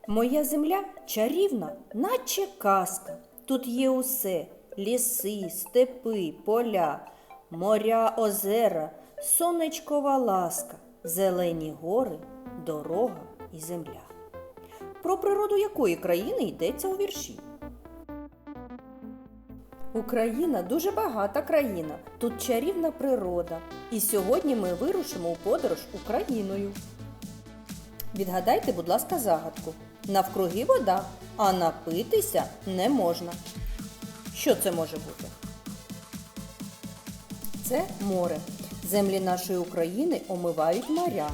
Моя земля чарівна, наче казка. Тут є усе – ліси, степи, поля, моря, озера, сонечкова ласка, зелені гори, дорога і земля. Про природу якої країни йдеться у вірші? Україна дуже багата країна, тут чарівна природа. І сьогодні ми вирушимо у подорож Україною. Відгадайте, будь ласка, загадку. Навкруги вода, а напитися не можна. Що це може бути? Це море. Землі нашої України омивають моря.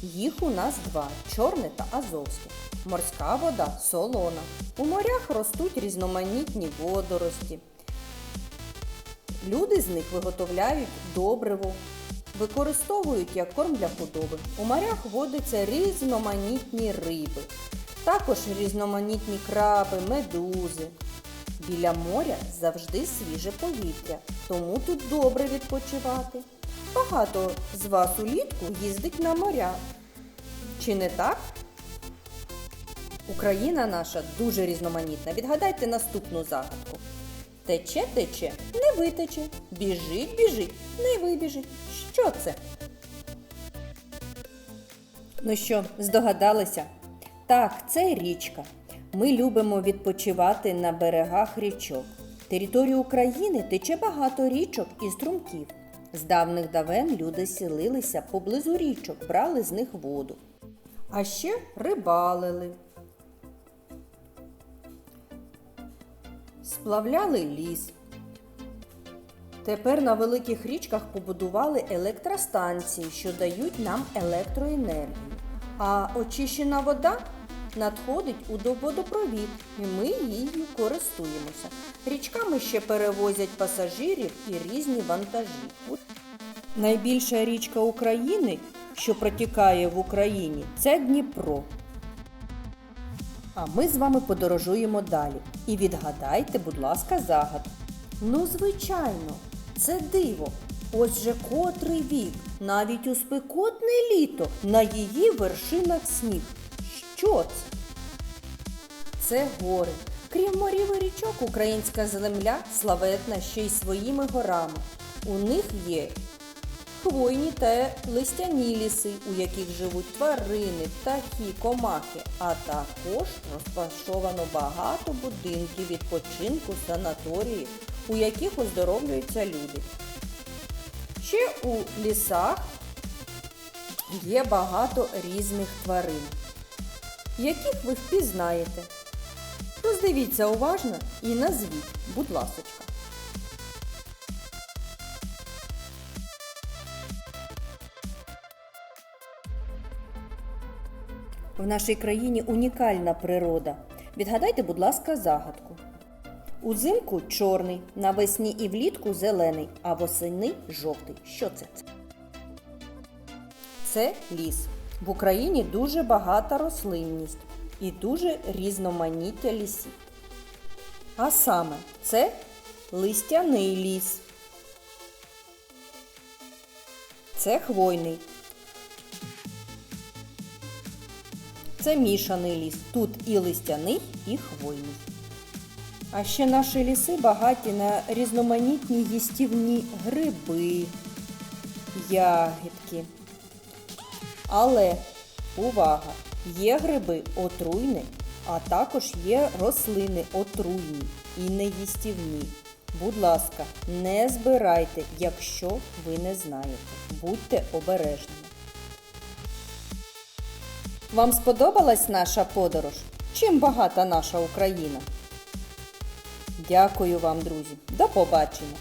Їх у нас два – Чорне та Азовське. Морська вода – солона. У морях ростуть різноманітні водорості. Люди з них виготовляють добриво, використовують як корм для худоби. У морях водяться різноманітні риби, також різноманітні краби, медузи. Біля моря завжди свіже повітря, тому тут добре відпочивати. Багато з вас улітку їздить на моря. Чи не так? Україна наша дуже різноманітна. Відгадайте наступну загадку. Тече, тече, не витече, біжить, біжить, не вибіжить. Що це? Ну що, здогадалися? Так, це річка. Ми любимо відпочивати на берегах річок. Територію України тече багато річок і струмків. З давних давен люди селилися поблизу річок, брали з них воду. А ще рибалили. Сплавляли ліс. Тепер на великих річках побудували електростанції, що дають нам електроенергію. А очищена вода надходить у водопровід, і ми її користуємося. Річками ще перевозять пасажирів і різні вантажі. Найбільша річка України, що протікає в Україні, це Дніпро. А ми з вами подорожуємо далі. І відгадайте, будь ласка, загадку. Ну, звичайно, це диво. Ось же котрий вік, навіть у спекотне літо, на її вершинах сніг. Що це? Це гори. Крім морів і річок, українська земля славетна ще й своїми горами. У них є хвойні та листяні ліси, у яких живуть тварини, птахи, комахи, а також розташовано багато будинків відпочинку, санаторіїв, у яких оздоровлюються люди. Ще у лісах є багато різних тварин, яких ви впізнаєте. Роздивіться уважно і назвіть, будь ласочка. В нашій країні унікальна природа. Відгадайте, будь ласка, загадку. Узимку чорний, навесні і влітку зелений, а восени жовтий. Що це? Це ліс. В Україні дуже багата рослинність і дуже різноманіття лісів. А саме, це листяний ліс. Це хвойний. Це мішаний ліс. Тут і листяний, і хвойний. А ще наші ліси багаті на різноманітні їстівні гриби, ягідки. Але, увага, є гриби отруйні, а також є рослини отруйні і неїстівні. Будь ласка, не збирайте, якщо ви не знаєте. Будьте обережними. Вам сподобалась наша подорож? Чим багата наша Україна? Дякую вам, друзі. До побачення!